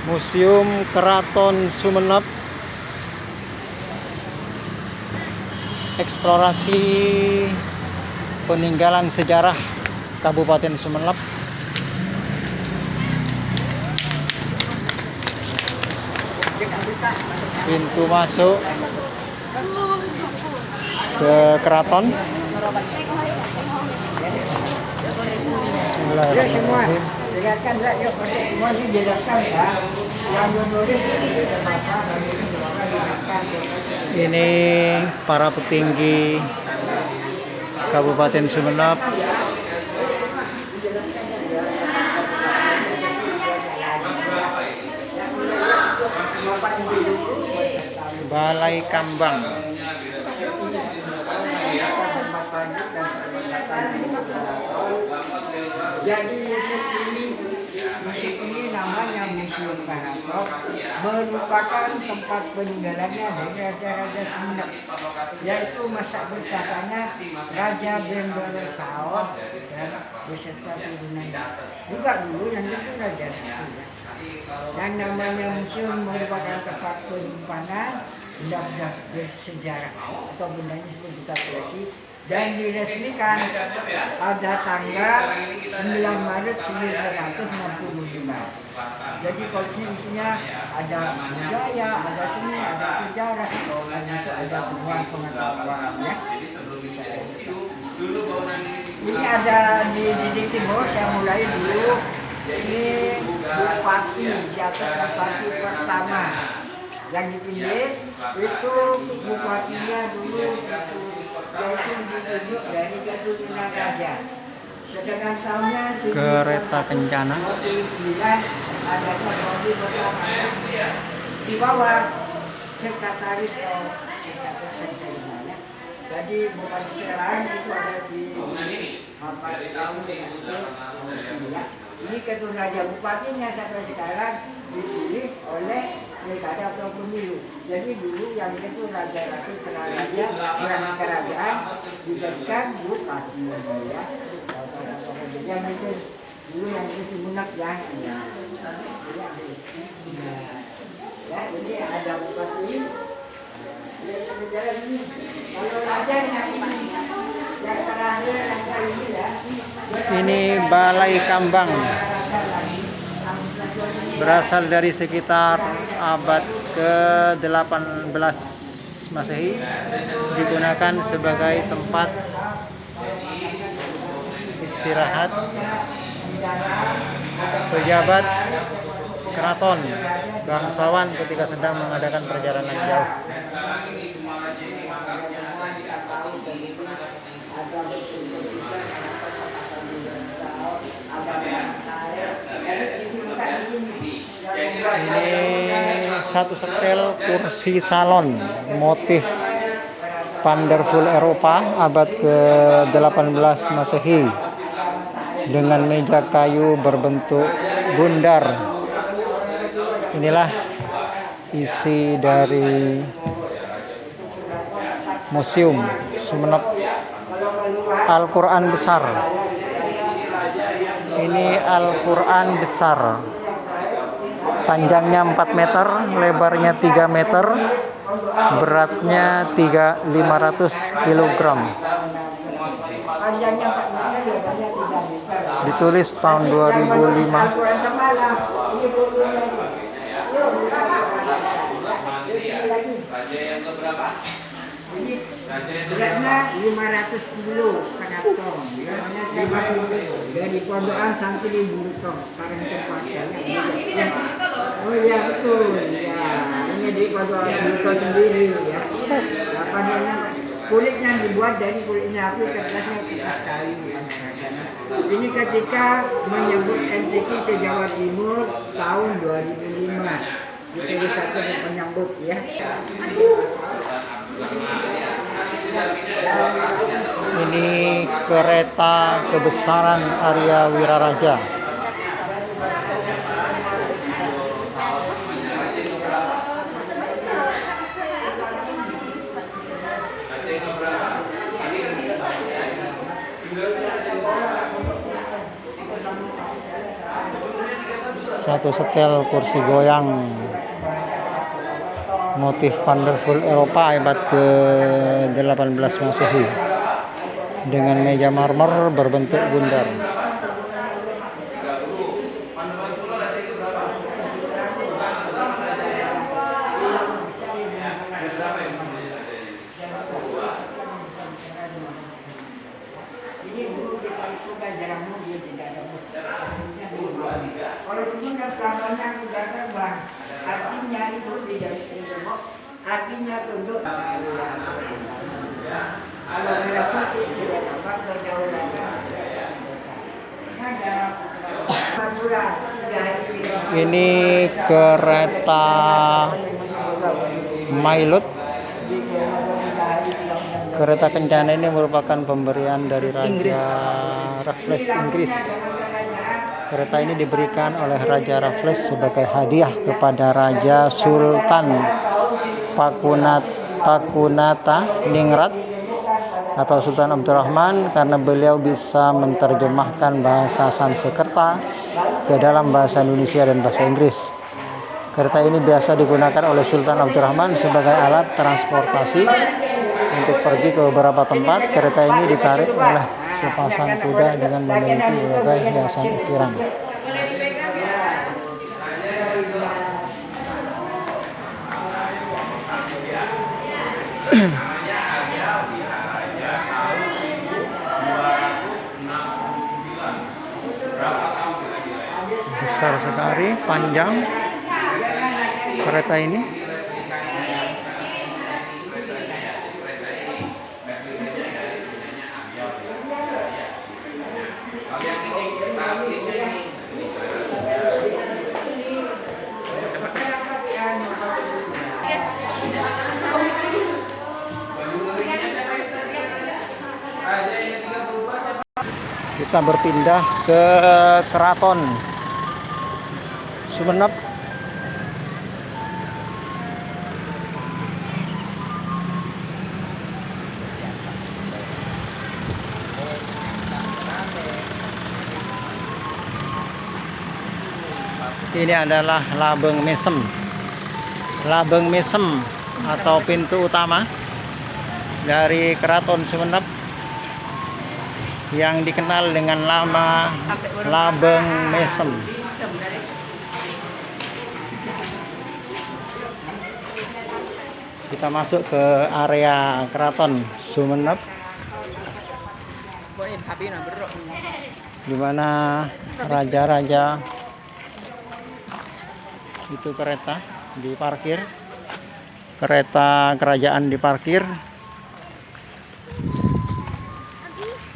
Museum Keraton Sumenep, eksplorasi peninggalan sejarah Kabupaten Sumenep. Pintu masuk ke keraton. Bismillahirrahmanirrahim. Semua dijelaskan ya. Yang menulis Ini para petinggi Kabupaten Sumenep. Balai Kambang. Jadi museum ini namanya Museum Keraton, merupakan tempat peninggalannya dari Raja-Raja Sumenep, yaitu masa bertahtanya Raja Bendoro Saoh dan beserta turunannya. Juga dulu yang itu Raja Satu. Yang namanya museum merupakan tempat penyimpanan benda-benda bersejarah atau bendanya seperti klasik, dan diresmikan pada tanggal 9 Maret 1965. Jadi koleksinya isinya ada budaya, ada seni, ada sejarah, termasuk ada temuan pengetahuan ya. Ini ada di dinding timur, saya mulai dulu. Ini bupati, jatuh bupati pertama yang dipilih itu bupatinya dulu yaitu ditunjuk dari keturunan raja. Sedangkan tahunnya Kereta kencana. 1929 ada Kapolri pertama di bawah sekretaris atau sekretaris sekretariatnya. Jadi bupati sekarang itu ada di 4 tahun ya. Ini ketua raja bupatinya sampai sekarang dipilih oleh pilkada atau pemilu. Jadi dulu yang itu raja ratu setelah raja orang kerajaan dijadikan bupati ya. Yang itu dulu yang itu Sumenep ya. Ya, jadi ada bupati ini. Kalau raja yang terakhir yang kali ini ya. Ini Balai Kambang. Berasal dari sekitar abad ke-18 Masehi, digunakan sebagai tempat istirahat pejabat keraton bangsawan ketika sedang mengadakan perjalanan jauh. Ini satu setel kursi salon motif Wonderful Eropa abad ke-18 Masehi dengan meja kayu berbentuk bundar. Inilah isi dari Museum Sumenep. Al-Quran besar. Ini Al-Quran besar. Panjangnya 4 meter, lebarnya 3 meter, beratnya 500 kg. Ditulis tahun 2005. Beratnya 500 kilo, setengah ton. Dari pondokan sampai di Bulutong, sekarang tempatnya. Oh iya betul, ya. Ini di pondokan Bulutong sendiri ya. Kulitnya dibuat dari kulit sapi, kertasnya kertas kayu. Ini ketika menyebut NTT se-Jawa Timur tahun 2005. Ditulis satu penyambut ya. Ini kereta kebesaran Arya Wiraraja. satu setel kursi goyang motif Wonderful Eropa abad ke-18 Masehi dengan meja marmer berbentuk bundar. Ini dulu kita itu kan jarang mobil, tidak ada mobil. Kalau sebenarnya pelanconnya sudah terbang, artinya itu tidak tembok, artinya tunduk. Kalau merah putih sudah tampak berjauhan. Ini kereta Mailut. Kereta kencana ini merupakan pemberian dari Raja Raffles Inggris. Kereta ini diberikan oleh Raja Raffles sebagai hadiah kepada Raja Sultan Pakunata Ningrat atau Sultan Abdurrahman karena beliau bisa menerjemahkan bahasa Sanskerta ke dalam bahasa Indonesia dan bahasa Inggris. Kereta ini biasa digunakan oleh Sultan Abdurrahman sebagai alat transportasi untuk pergi ke beberapa tempat. Kereta ini ditarik oleh sepasang kuda dengan memiliki berbagai hiasan ukiran. Besar sekali, panjang kereta ini. Kita berpindah ke Keraton Sumenep. Ini adalah Labeng Mesem. Labeng Mesem atau pintu utama dari Keraton Sumenep yang dikenal dengan nama Labeng Mesem. Kita masuk ke area Keraton Sumenep, di mana raja-raja itu kereta diparkir, kereta kerajaan diparkir.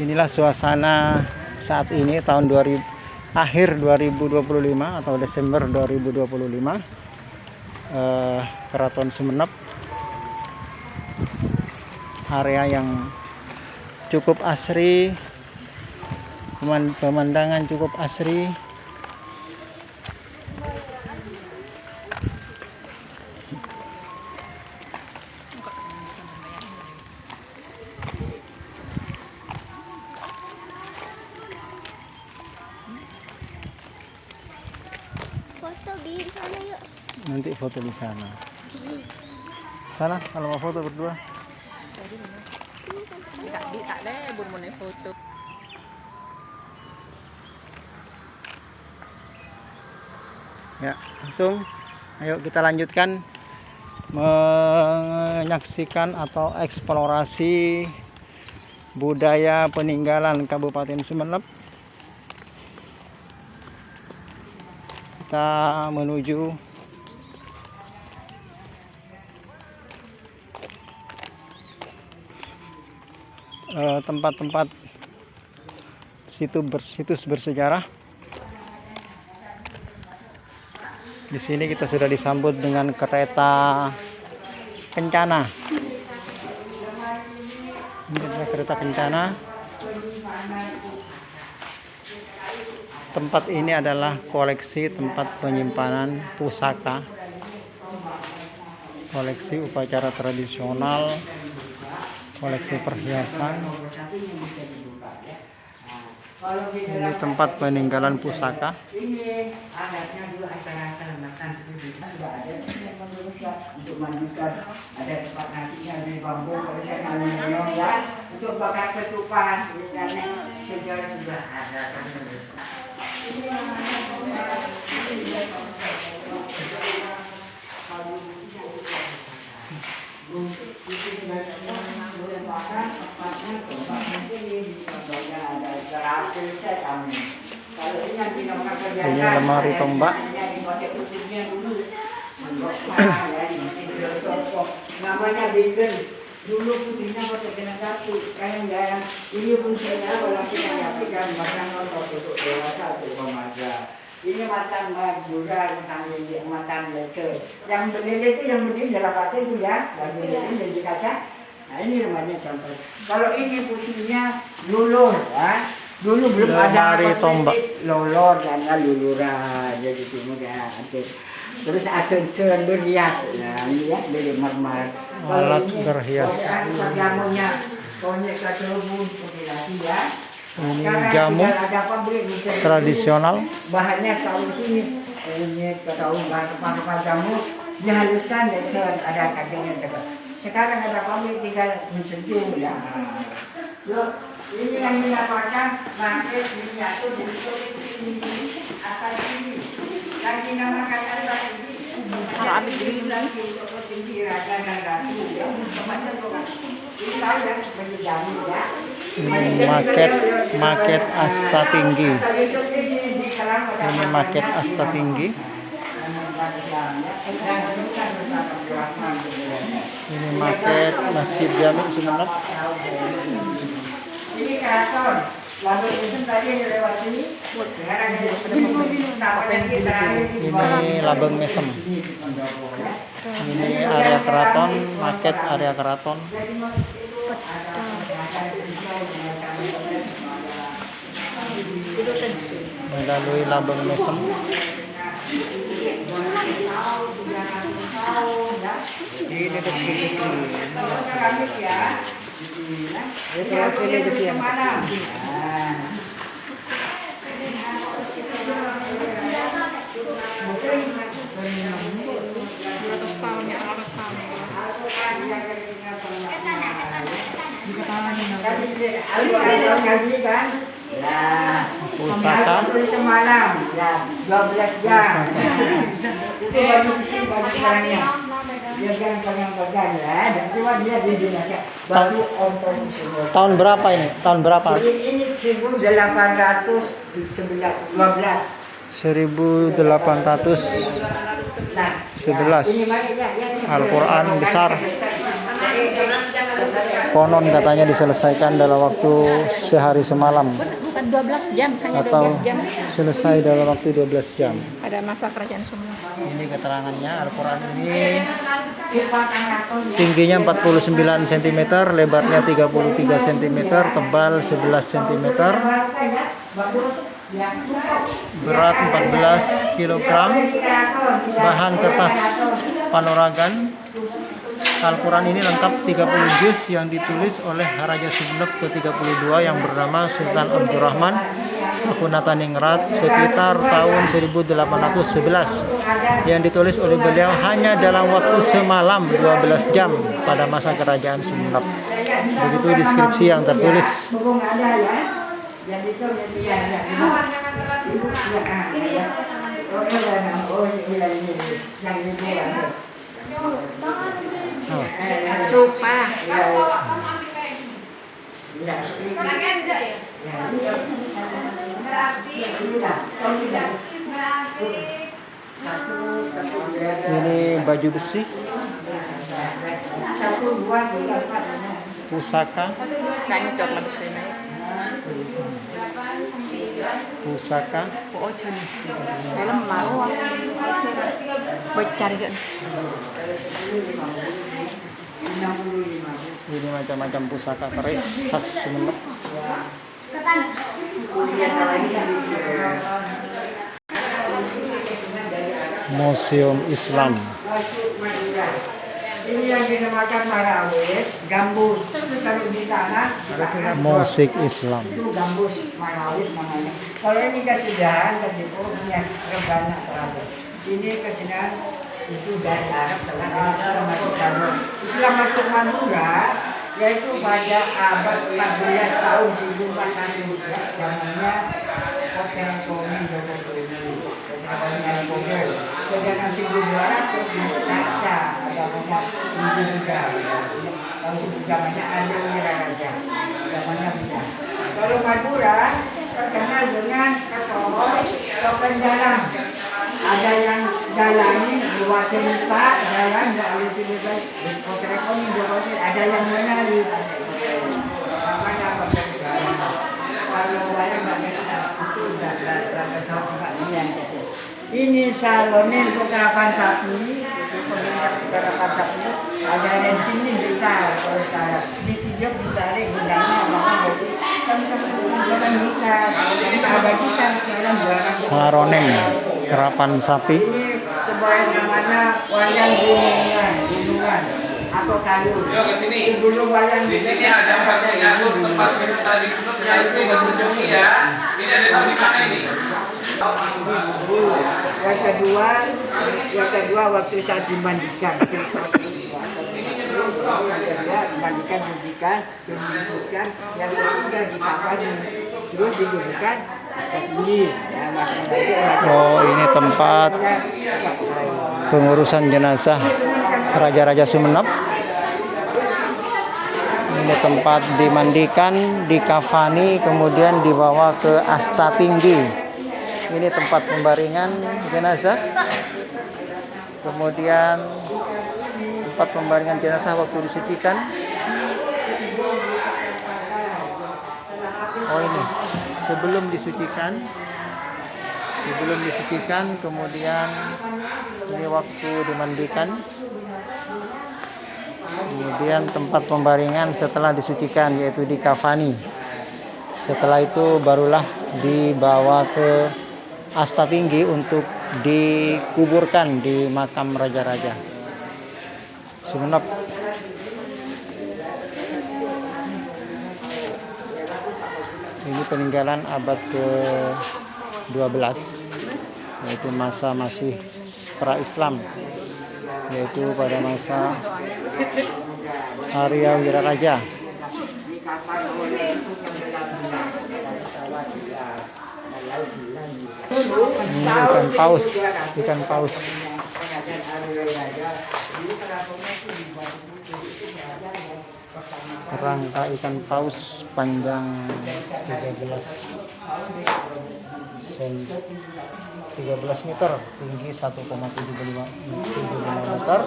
Inilah suasana saat ini tahun akhir 2025 atau Desember 2025, Keraton Sumenep. Area yang cukup asri, pemandangan cukup asri. Foto di sana yuk. Nanti foto di sana. Sana kalau mau foto berdua. Tak ada bermune foto. Ya, langsung. Ayo kita lanjutkan menyaksikan atau eksplorasi budaya peninggalan Kabupaten Sumenep. Kita menuju tempat-tempat situs bersejarah. Di sini kita sudah disambut dengan kereta kencana. Ini adalah kereta kencana. Tempat ini adalah koleksi tempat penyimpanan pusaka, koleksi upacara tradisional, koleksi perhiasan. Ini tempat peninggalan pusaka. Ini alatnya dulu acara selamatan seperti itu sudah ada yang siap untuk mandikan, ada tempat nasinya di bambu kalau saya minum ya untuk bakar ketupat misalnya sejarah sudah ada kan. Ini namanya ini lemari tombak. Namanya binden. Dulu putihnya pakai kena satu. Kayak yang ini pun saya kalau kita nyapikan makan untuk dewasa untuk remaja. Ini makan juga makan leker. Yang beli itu yang beli dalam kaca itu ya, yang beli ini di kaca. Nah ini namanya contoh. Kalau ini putihnya lulur, ya. Dulu belum ada tombak, lolor dan luluran jadi kemudian terus akan berhias, nah ini ya dari marmer. Alat berhias. Jamunya konyek kacau seperti lagi ya. Ini jamu tradisional. Bahannya tahu sini, ini tahu bahan jamu dihaluskan dan ada kacangnya juga. Sekarang ada pabrik tinggal menseduh ya. Ini yang dinamakan market miniatur jadi ini asal ini. Yang dinamakan adalah ini. Kalau habis ini lagi untuk tinggi raja dan ratu ya. Ini tahu ya sebagai jamu ya. Ini market Asta Tinggi. Ini market Asta Tinggi. Ini market Masjid Jami Sumeneb. Ini keraton. Lalu itu tadi yang lewat sini. Ini Labeng Mesem. Ini area keraton, market area keraton. Melalui Labeng Mesem. Ini ya. Ya terwakili itu yang Pusaka semalam ya 12 jam. Itu baju besi baju orangnya. Dia jangan pegang badan ya. Dan cuma dia di Indonesia baju ontong semua. tahun berapa ini? Tahun berapa? Ini 1812. 11 Al-Quran besar. Konon katanya diselesaikan dalam waktu sehari semalam. Bukan 12 jam, hanya Atau 12 jam. selesai dalam waktu 12 jam. Pada masa kerajaan Sumeneb. Ini keterangannya. Al-Quran ini tingginya 49 cm, lebarnya 33 cm, tebal 11 cm, berat 14 kg, bahan kertas panoragan. Al-Quran ini lengkap 30 juz yang ditulis oleh Raja Sumeneb ke-32 yang bernama Sultan Abdurrahman Pakunataningrat sekitar tahun 1811, yang ditulis oleh beliau hanya dalam waktu semalam 12 jam pada masa kerajaan Sumeneb. Begitu deskripsi yang tertulis. Lupa. Ini baju besi, pusaka, Kayaknya coklat besi naik. pusaka, Ocon. Helm malu. Baik cari kan. ini macam-macam pusaka keris khas Sumeneb. Museum Islam. Ini yang dinamakan marawis, gambus. Itu kalau di tanah kita akan Musik Islam. itu gambus marawis namanya. Kalau ini kesidahan tadi punya rebana terakhir. Ini kesidahan itu dari Arab setelah Islam masuk Madura. Islam masuk Madura yaitu pada abad 14 tahun 1400 ya, zamannya Hotel Komen Jogoboyo. Sedangkan 1200 masuk kaca agamanya Hindu Buddha. Kalau sebut zamannya ada Wiraraja, zamannya Buddha. Kalau Madura terkenal dengan kesohor topeng jalan. Ada yang jalani buat cerita, jalan nggak lebih baik. Hotel Komen Jogoboyo ada yang menari. Makanya topeng jalan. Kalau wayang nggak itu udah kesohor nggak yang itu. Ini salonin untuk karapan sapi, itu pemirsa karapan sapi, ada yang sini ditarik kalau sekarang, ditiup ditarik gudangnya, maka jadi kan bisa, ini ada kita sekarang jualan. Saroneng, kerapan sapi. Ini sebuah namanya wayang gunungan atau kayu. Sebelum wayang Di sini ada tempat wisata di Gunung yaitu Batu Jongi ya. Ini ada di mana ini? Yang kedua waktu saat dimandikan. Yang kedua dimandikan, sucikan, yang ketiga disapani, terus digunakan tinggi. Oh, ini tempat pengurusan jenazah Raja-Raja Sumenep. Ini tempat dimandikan, dikafani, kemudian dibawa ke asta tinggi. Ini tempat pembaringan jenazah. Kemudian tempat pembaringan jenazah waktu disucikan. Oh, ini sebelum disucikan, kemudian ini waktu dimandikan. Kemudian tempat pembaringan setelah disucikan, yaitu di kafani. Setelah itu barulah dibawa ke asta tinggi untuk dikuburkan di makam raja-raja Sumenep. Ini peninggalan abad ke-12, yaitu masa masih pra-Islam, yaitu pada masa Arya Wiraraja. Ikan paus. Kerangka ikan paus panjang 13 meter, tinggi 1,75 meter,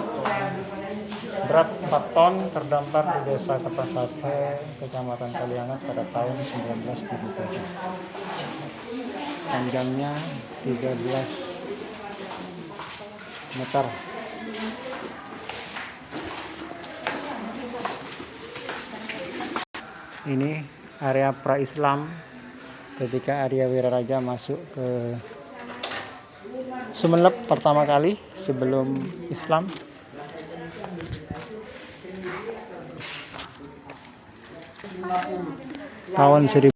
berat 4 ton, terdampar di Desa Kertasate, Kecamatan Kaliangat pada tahun 1977. Panjangnya 13 meter. Ini area pra-Islam ketika Arya Wiraraja masuk ke Sumenep pertama kali sebelum Islam. Tahun 1000